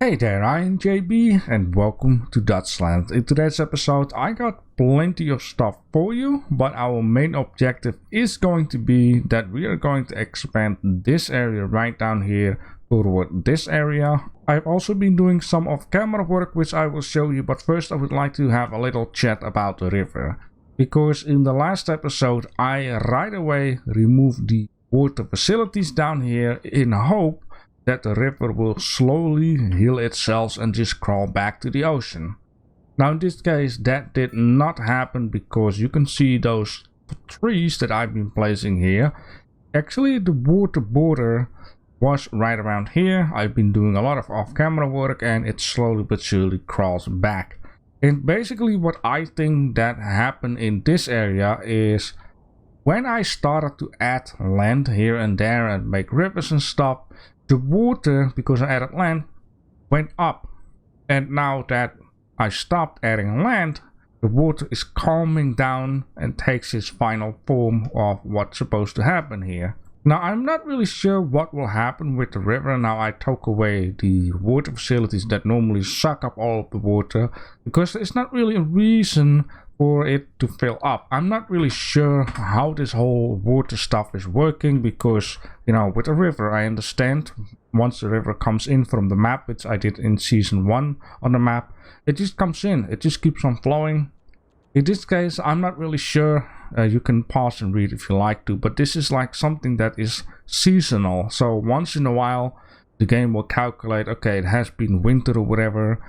Hey there, I'm JB and welcome to Dutchland. In today's episode I got plenty of stuff for you, but our main objective is going to be that we are going to expand this area right down here toward this area. I've also been doing some off-camera work which I will show you, but first I would like to have a little chat about the river. Because in the last episode I right away removed the water facilities down here in hope that the river will slowly heal itself and just crawl back to the ocean. Now in this case that did not happen because you can see those trees that I've been placing here. Actually the water border was right around here. I've been doing a lot of off-camera work and it slowly but surely crawls back. And basically what I think that happened in this area is when I started to add land here and there and make rivers and stuff, the water, because I added land, went up. And now that I stopped adding land, the water is calming down and takes its final form of what's supposed to happen here. Now I'm not really sure what will happen with the river now I took away the water facilities that normally suck up all of the water, because there's not really a reason for it to fill up. I'm not really sure how this whole water stuff is working because, you know, with a river I understand once the river comes in from the map, which I did in season 1 on the map, it just comes in, it just keeps on flowing. In this case I'm not really sure. You can pause and read if you like to, but this is like something that is seasonal, so once in a while the game will calculate, okay, it has been winter or whatever,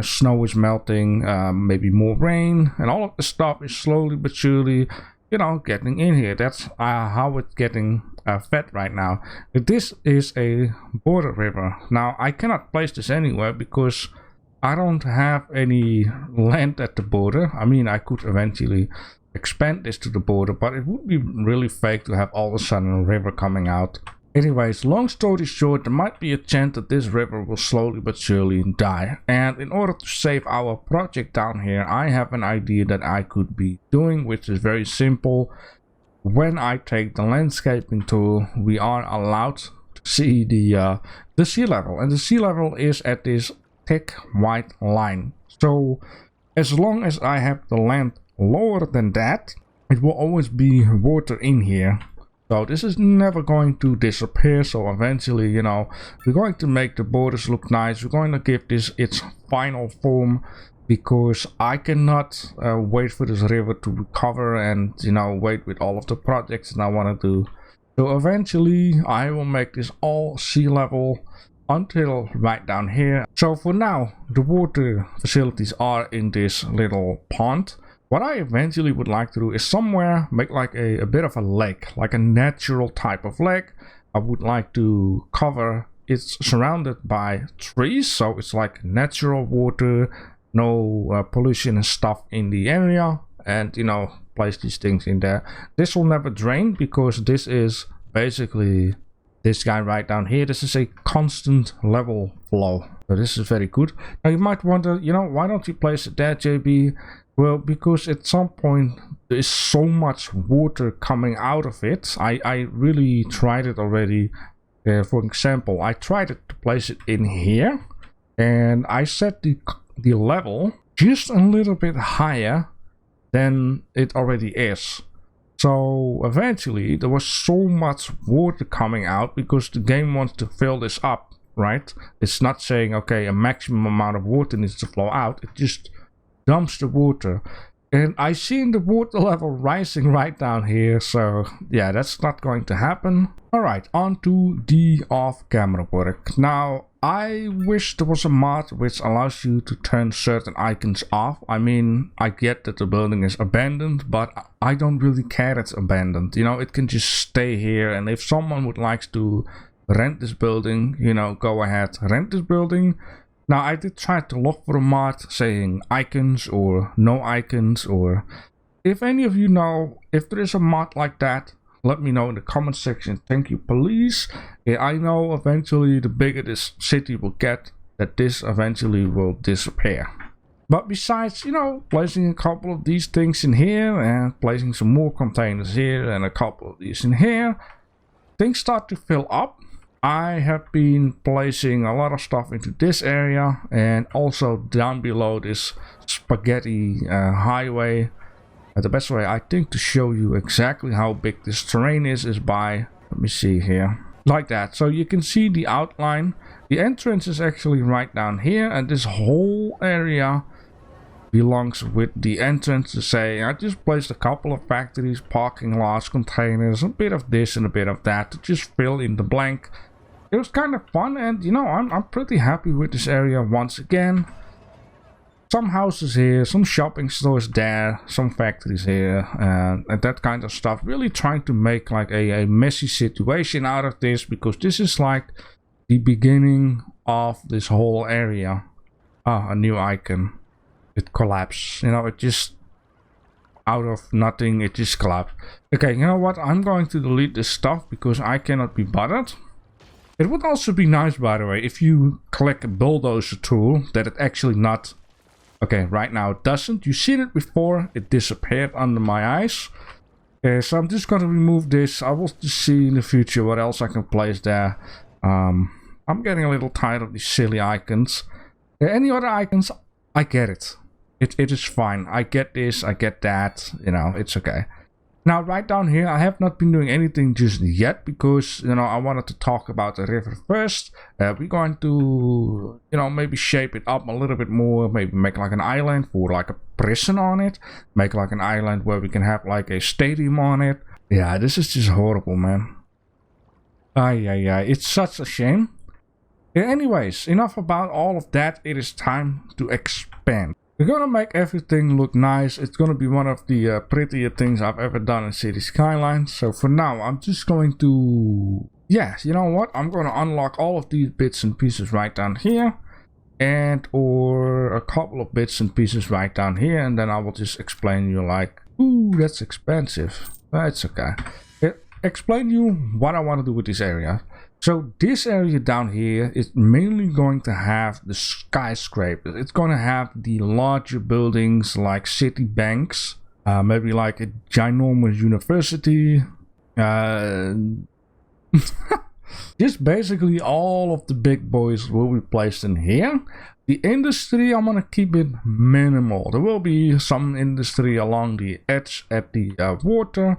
snow is melting, maybe more rain, and all of the stuff is slowly but surely, you know, getting in here. That's how it's getting fed right now. This is a border river. Now I cannot place this anywhere because I don't have any land at the border. I mean, I could eventually expand this to the border, but it would be really fake to have all of a sudden a river coming out. Anyways, long story short, there might be a chance that this river will slowly but surely die. And in order to save our project down here, I have an idea that I could be doing, which is very simple. When I take the landscaping tool, we are allowed to see the sea level. And the sea level is at this thick white line. So as long as I have the land lower than that, it will always be water in here. So this is never going to disappear. So eventually, you know, we're going to make the borders look nice. We're going to give this its final form because I cannot wait for this river to recover and, you know, wait with all of the projects that I want to do. So eventually I will make this all sea level until right down here. So for now the water facilities are in this little pond. What I eventually would like to do is somewhere make like a bit of a lake, like a natural type of lake. I would like to cover it's surrounded by trees, so it's like natural water, no pollution and stuff in the area, and, you know, place these things in there. This will never drain because this is basically this guy right down here. This is a constant level flow, so this is very good. Now you might wonder, you know, why don't you place it there, JB? Well, because at some point there is so much water coming out of it. I really tried it already. For example, I tried to place it in here, and I set the level just a little bit higher than it already is. So eventually there was so much water coming out because the game wants to fill this up, right? It's not saying, okay, a maximum amount of water needs to flow out. It just dumps the water, and I seen the water level rising right down here, so yeah, that's not going to happen. Alright, on to the off-camera work. Now I wish there was a mod which allows you to turn certain icons off. I mean, I get that the building is abandoned, but I don't really care it's abandoned. You know, it can just stay here, and if someone would like to rent this building, you know, go ahead, rent this building. Now I did try to look for a mod saying icons or no icons, or if any of you know if there is a mod like that, let me know in the comment section. Thank you, please. Yeah, I know eventually the bigger this city will get, that this eventually will disappear. But besides, you know, placing a couple of these things in here and placing some more containers here and a couple of these in here, things start to fill up. I have been placing a lot of stuff into this area, and also down below this spaghetti highway. The best way I think to show you exactly how big this terrain is by, let me see here, like that. So you can see the outline. The entrance is actually right down here, and this whole area belongs with the entrance. To say, I just placed a couple of factories, parking lots, containers, a bit of this and a bit of that to just fill in the blank. It was kind of fun, and you know, I'm pretty happy with this area once again. Some houses here, some shopping stores there, some factories here, and that kind of stuff. Really trying to make like a messy situation out of this, because this is like the beginning of this whole area. Ah, a new icon. It collapsed. You know, it just out of nothing, it just collapsed. Okay, you know what? I'm going to delete this stuff because I cannot be bothered. It would also be nice, by the way, if you click a Bulldozer tool, that it actually not... Okay, right now it doesn't. You seen it before, it disappeared under my eyes. So I'm just going to remove this. I will just see in the future what else I can place there. I'm getting a little tired of these silly icons. Any other icons, I get it. It is fine. I get this, I get that, you know, it's okay. Now, right down here, I have not been doing anything just yet because, you know, I wanted to talk about the river first. We're going to, you know, maybe shape it up a little bit more. Maybe make like an island for like a prison on it. Make like an island where we can have like a stadium on it. Yeah, this is just horrible, man. It's such a shame. Anyways, enough about all of that. It is time to expand. We're gonna make everything look nice. It's gonna be one of the prettier things I've ever done in Cities Skylines. So for now, I'm just going to... Yes, you know what? I'm gonna unlock all of these bits and pieces right down here. And or a couple of bits and pieces right down here. And then I will just explain you like, ooh, that's expensive. It's okay. Explain you what I want to do with this area. So this area down here is mainly going to have the skyscrapers. It's going to have the larger buildings like city banks, maybe like a ginormous university. Just basically all of the big boys will be placed in here. The industry, I'm going to keep it minimal. There will be some industry along the edge at the water,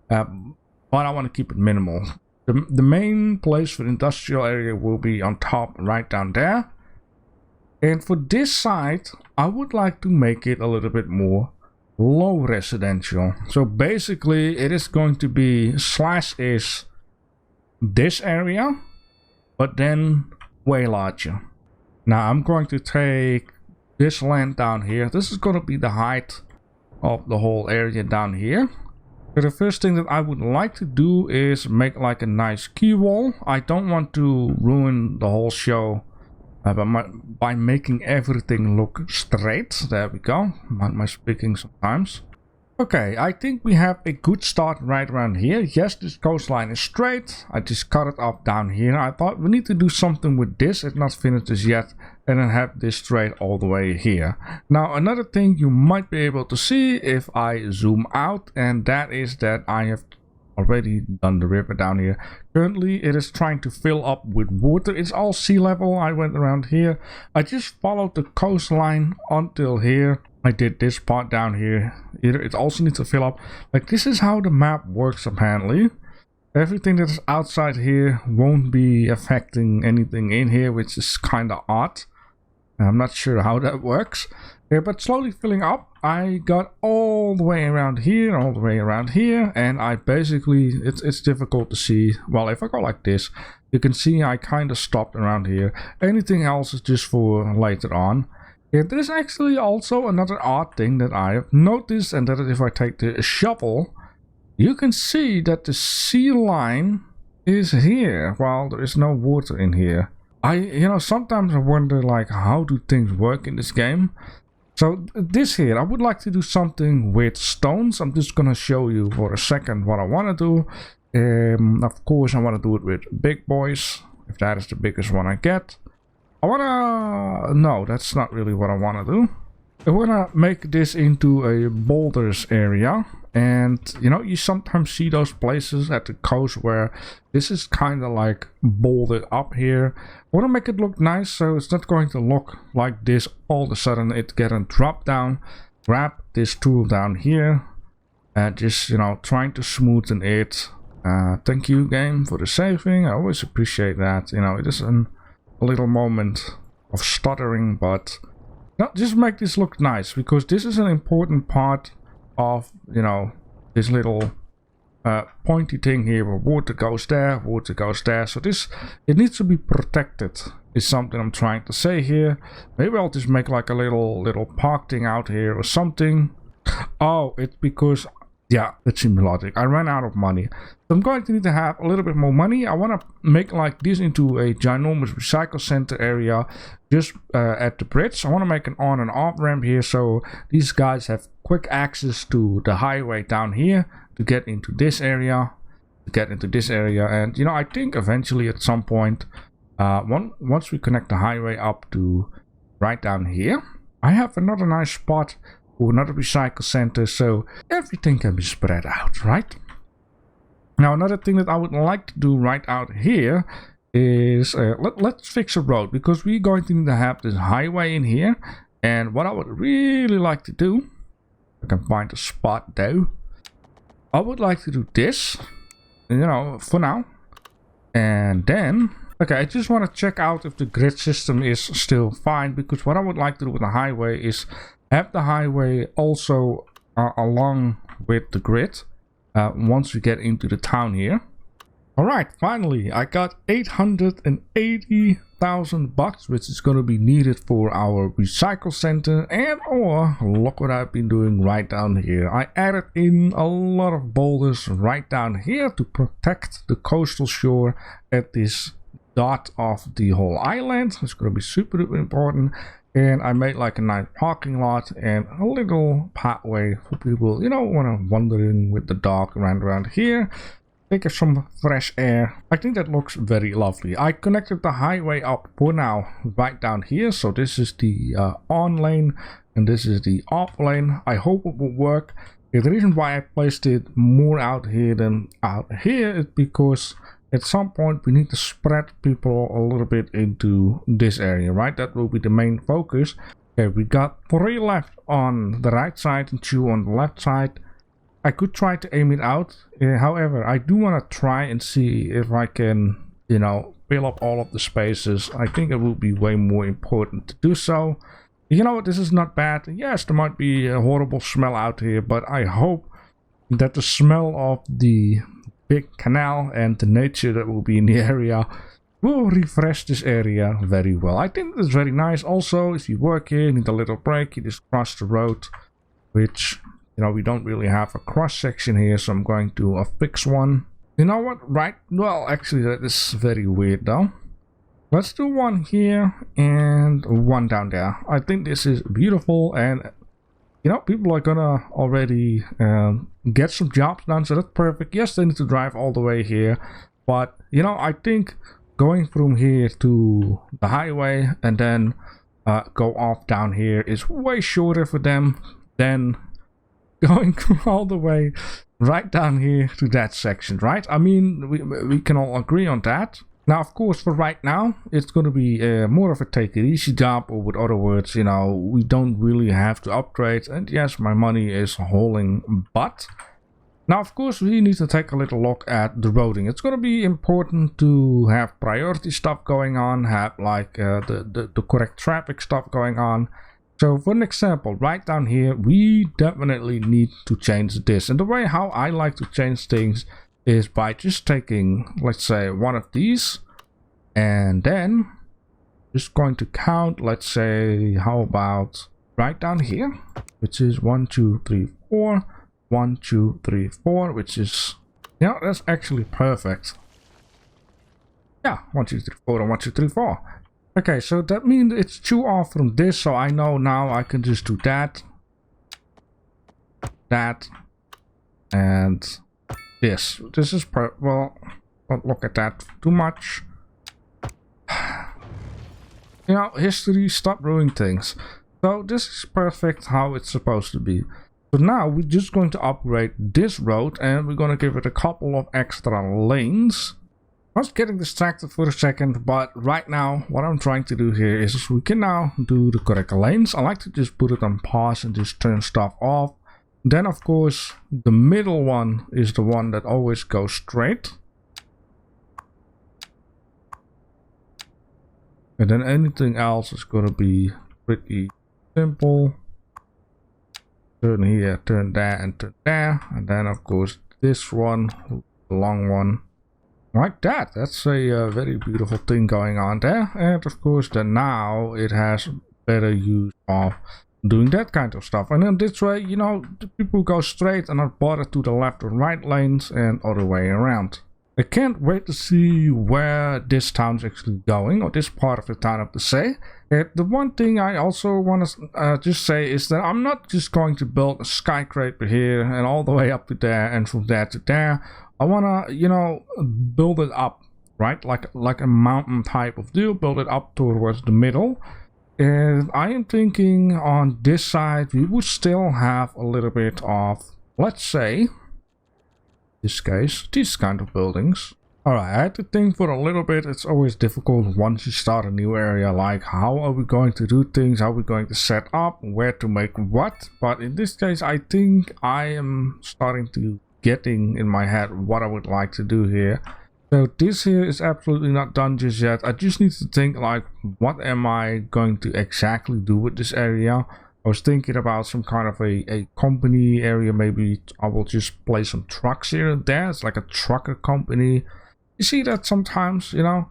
but I want to keep it minimal. The main place for the industrial area will be on top, right down there. And for this side, I would like to make it a little bit more low residential. So basically, it is going to be slash is this area, but then way larger. Now I'm going to take this land down here. This is going to be the height of the whole area down here. So the first thing that I would like to do is make like a nice key wall. I don't want to ruin the whole show by making everything look straight. There we go. My speaking sometimes. Okay, I think we have a good start right around here. Yes, this coastline is straight. I just cut it up down here. I thought we need to do something with this. It's not finished as yet. And then have this straight all the way here. Now, another thing you might be able to see if I zoom out, and that is that I have already done the river down here. Currently, it is trying to fill up with water. It's all sea level. I went around here. I just followed the coastline until here. I did this part down here. It also needs to fill up. Like, this is how the map works, apparently. Everything that is outside here won't be affecting anything in here, which is kind of odd. I'm not sure how that works. Yeah, but slowly filling up. I got all the way around here, all the way around here, and I basically, it's difficult to see. Well, if I go like this, you can see I kind of stopped around here. Anything else is just for later on. Yeah, there's actually also another odd thing that I have noticed, and that is if I take the shovel, you can see that the sea line is here, while there is no water in here. You know, sometimes I wonder, like, how do things work in this game? So this here, I would like to do something with stones. I'm just gonna show you for a second what I want to do. Of course, I want to do it with big boys, if that is the biggest one I get. No, that's not really what I want to do. I want to make this into a boulders area. And you know, you sometimes see those places at the coast where this is kind of like bolded up here. I want to make it look nice, so it's not going to look like this all of a sudden. It getting drop down. Grab this tool down here and just, you know, trying to smoothen it. Thank you, game, for the saving. I always appreciate that. You know, it is a little moment of stuttering, but no, just make this look nice, because this is an important part of, you know, this little pointy thing here where water goes there, water goes there. So this, it needs to be protected, is something I'm trying to say here. Maybe I'll just make like a little park thing out here or something. Oh, it's because, yeah, that's in logic. I ran out of money. So I'm going to need to have a little bit more money. I want to make like this into a ginormous recycle center area just at the bridge. I want to make an on and off ramp here, so these guys have quick access to the highway down here to get into this area, and you know, I think eventually at some point, once we connect the highway up to right down here, I have another nice spot for another recycle center, so everything can be spread out, right? Now, another thing that I would like to do right out here is let's fix a road, because we're going to need to have this highway in here. And what I would really like to do, I can find a spot though, I would like to do this, you know, for now. And then, okay, I just want to check out if the grid system is still fine, because what I would like to do with the highway is have the highway also along with the grid once we get into the town here. All right, finally, I got 880,000 bucks, which is going to be needed for our recycle center. And or look what I've been doing right down here. I added in a lot of boulders right down here to protect the coastal shore at this dot of the whole island. It's going to be super important. And I made like a nice parking lot and a little pathway for people, you know, want to wander in with the dog around here. Take some fresh air. I think that looks very lovely. I connected the highway up for now right down here. So this is the on lane and this is the off lane. I hope it will work. The reason why I placed it more out here than out here is because at some point we need to spread people a little bit into this area, right? That will be the main focus. Okay, we got 3 left on the right side and 2 on the left side. I could try to aim it out. However, I do want to try and see if I can, you know, fill up all of the spaces. I think it will be way more important to do so. You know what, this is not bad. Yes, there might be a horrible smell out here, but I hope that the smell of the big canal and the nature that will be in the area will refresh this area very well. I think it's very nice. Also, if you work here, you need a little break, you just cross the road, which, you know, we don't really have a cross section here, so I'm going to fix one. You know what, right? Well, actually that is very weird though. Let's do one here and one down there. I think this is beautiful, and you know, people are gonna already get some jobs done, so that's perfect. Yes, they need to drive all the way here, but you know, I think going from here to the highway and then go off down here is way shorter for them than going all the way right down here to that section, right? I mean, we can all agree on that. Now, of course, for right now, it's going to be more of a take it easy job, or with other words, you know, we don't really have to upgrade. And yes, my money is hauling butt. Now, of course, we need to take a little look at the roading. It's going to be important to have priority stuff going on, have like the correct traffic stuff going on. So for an example, right down here, we definitely need to change this. And the way how I like to change things is by just taking, let's say, one of these and then just going to count, let's say, how about right down here, which is 1 2 3 4, 1 2 3 4, which is, you know, that's actually perfect. Yeah, 1 2 3 4 and 1 2 3 4. Okay, so that means it's 2 off from this, so I know now I can just do that, and this. This is well, don't look at that too much. You know, history, stop ruining things. So this is perfect how it's supposed to be. So now we're just going to upgrade this road and we're going to give it a couple of extra lanes. I was getting distracted for a second, but right now what I'm trying to do here is we can now do the correct lanes. I like to just put it on pause and just turn stuff off. Then of course the middle one is the one that always goes straight. And then anything else is going to be pretty simple. Turn here, turn there, and turn there. And then of course this one, the long one. Like that. That's a very beautiful thing going on there. And of course then now it has better use of doing that kind of stuff. And then this way, you know, the people go straight and not bother to the left or right lanes and other way around. I can't wait to see where this town's actually going, or this part of the town of the say. The one thing I also want to just say is that I'm not just going to build a skyscraper here and all the way up to there and from there to there. I want to, you know, build it up, right? Like a mountain type of deal, build it up towards the middle. And I am thinking on this side, we would still have a little bit of, let's say, this case, these kind of buildings. Alright, I had to think for a little bit. It's always difficult once you start a new area, like how are we going to do things, how are we going to set up, where to make what. But in this case, I think I am starting to getting in my head what I would like to do here. So this here is absolutely not done just yet. I just need to think like, what am I going to exactly do with this area? I was thinking about some kind of a company area. Maybe I will just place some trucks here and there. It's like a trucker company. You see that sometimes, you know.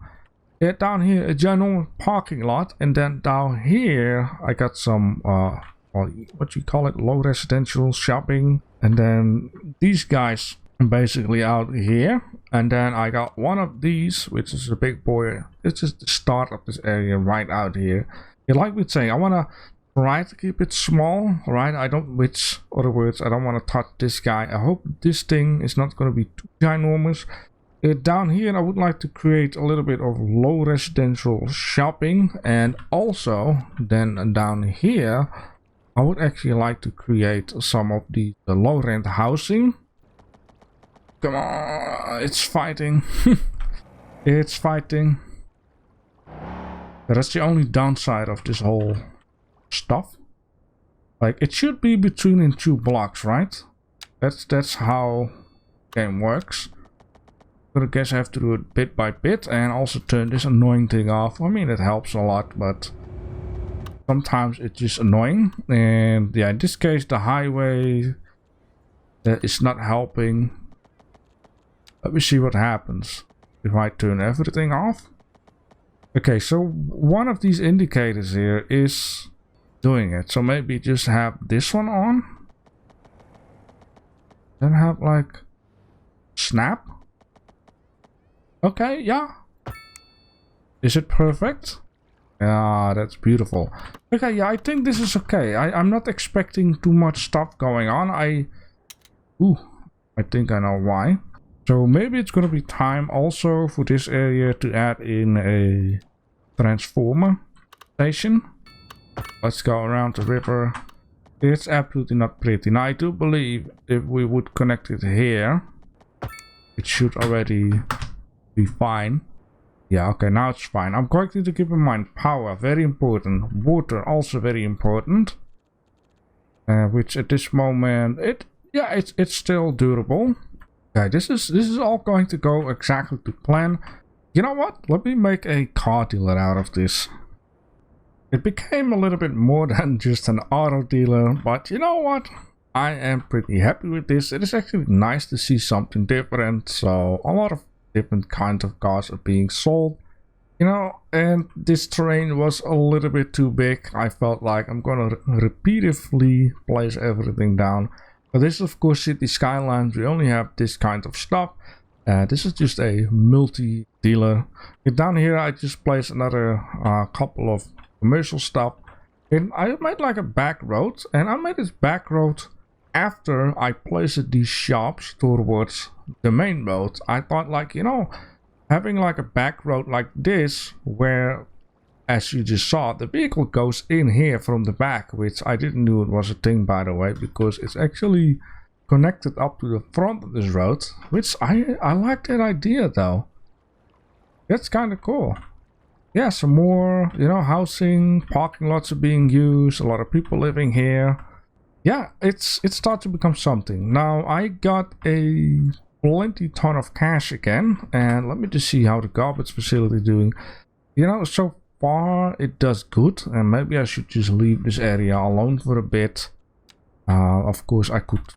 Yeah, down here a general parking lot, and then down here I got some well, what you call it, low residential shopping. And then these guys are basically out here. And then I got one of these, which is a big boy. This is the start of this area right out here. Yeah, like we're saying, I want to try to keep it small, right? I don't, which other words, I don't want to touch this guy. I hope this thing is not going to be too ginormous. Down here I would like to create a little bit of low residential shopping, and also then down here I would actually like to create some of the low rent housing. Come on, it's fighting. It's fighting. That's the only downside of this whole stuff. Like, it should be between in 2 blocks, right? That's how game works. But I guess I have to do it bit by bit and also turn this annoying thing off. I mean, it helps a lot, but sometimes it's just annoying. And yeah, in this case the highway is not helping. Let me see what happens if I turn everything off. Okay, so one of these indicators here is doing it. So maybe just have this one on. Then have like snap. Okay, yeah. Is it perfect? Yeah, that's beautiful. Okay, yeah, I think this is okay. I'm not expecting too much stuff going on. I think I know why. So maybe it's gonna be time also for this area to add in a transformer station. Let's go around the river. It's absolutely not pretty. Now I do believe if we would connect it here, it should already be fine. Yeah, okay, now it's fine. I'm going to keep in mind power, very important. Water, also very important. Which at this moment, it's still durable. Okay, this is all going to go exactly to plan. You know what? Let me make a car dealer out of this. It became a little bit more than just an auto dealer, but you know what? I am pretty happy with this. It is actually nice to see something different. So a lot of different kinds of cars are being sold, you know, and this terrain was a little bit too big. I felt like I'm gonna repeatedly place everything down. But this is of course Cities Skylines. We only have this kind of stuff. This is just a multi-dealer. Down here I just placed another couple of commercial stuff. And I made like a back road, and I made this back road after I placed these shops towards the main road. I thought, like, you know, having like a back road like this where as you just saw, the vehicle goes in here from the back, which I didn't know it was a thing, by the way, because it's actually connected up to the front of this road, which I like that idea though. That's kind of cool. Yeah, some more, you know, housing, parking lots are being used, a lot of people living here. Yeah, it's starting to become something. Now I got a plenty ton of cash again, and let me just see how the garbage facility is doing. You know, so far it does good, and maybe I should just leave this area alone for a bit. Of course I could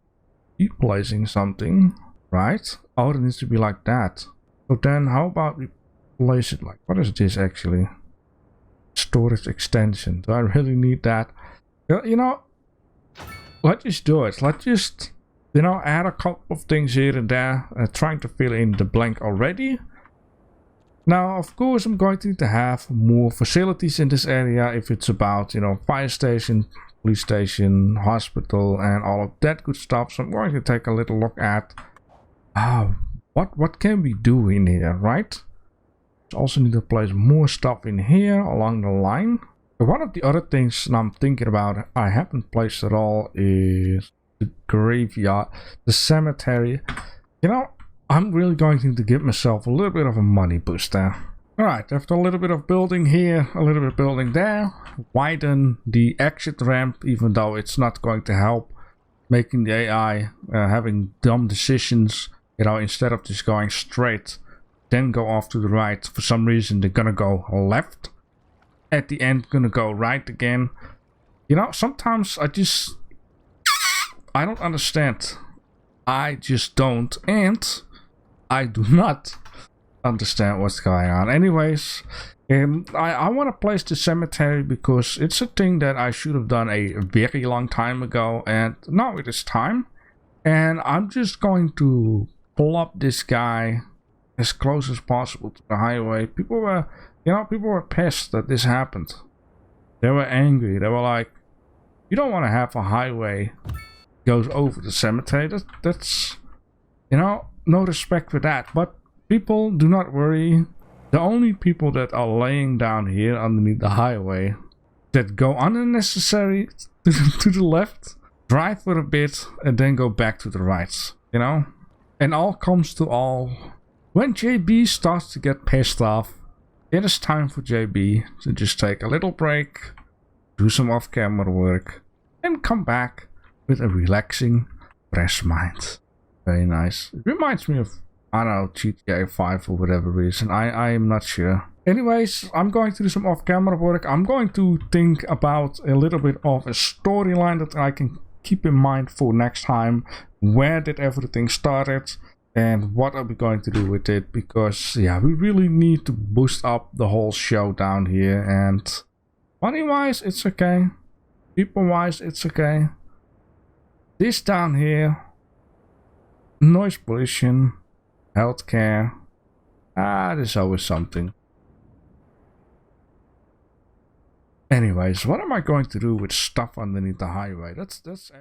keep placing something, right? Oh, it needs to be like that. So then how about we place it like, what is this actually? Storage extension. Do I really need that? You know, let's just do it. Let's just, you know, add a couple of things here and there, trying to fill in the blank already. Now, of course, I'm going to need to have more facilities in this area if it's about, you know, fire station, police station, hospital, and all of that good stuff. So I'm going to take a little look at what can we do in here, right? Also need to place more stuff in here along the line. One of the other things I'm thinking about, I haven't placed at all, is the graveyard, the cemetery. You know, I'm really going to need to give myself a little bit of a money boost there. Alright, after a little bit of building here, a little bit of building there, widen the exit ramp, even though it's not going to help making the AI having dumb decisions. You know, instead of just going straight, then go off to the right. For some reason, they're gonna go left. At the end, gonna go right again. You know, sometimes I don't understand. I just don't, and I do not understand what's going on. Anyways, I want to place the cemetery because it's a thing that I should have done a very long time ago, and now it is time. And I'm just going to pull up this guy as close as possible to the highway. People were, you know, people were pissed that this happened. They were angry. They were like, you don't want to have a highway goes over the cemetery. That's, you know, no respect for that. But people, do not worry. The only people that are laying down here underneath the highway that go unnecessary to the left, drive for a bit, and then go back to the right, you know? And all comes to all. When JB starts to get pissed off, it is time for JB to just take a little break, do some off-camera work, and come back with a relaxing, fresh mind. Very nice. It reminds me of, I don't know, GTA 5 for whatever reason. I am not sure. Anyways, I'm going to do some off-camera work. I'm going to think about a little bit of a storyline that I can keep in mind for next time. Where did everything started? And what are we going to do with it? Because, yeah, we really need to boost up the whole show down here. And money-wise, it's okay. People-wise, it's okay. This down here, noise pollution, healthcare. There's always something. Anyways, what am I going to do with stuff underneath the highway? That's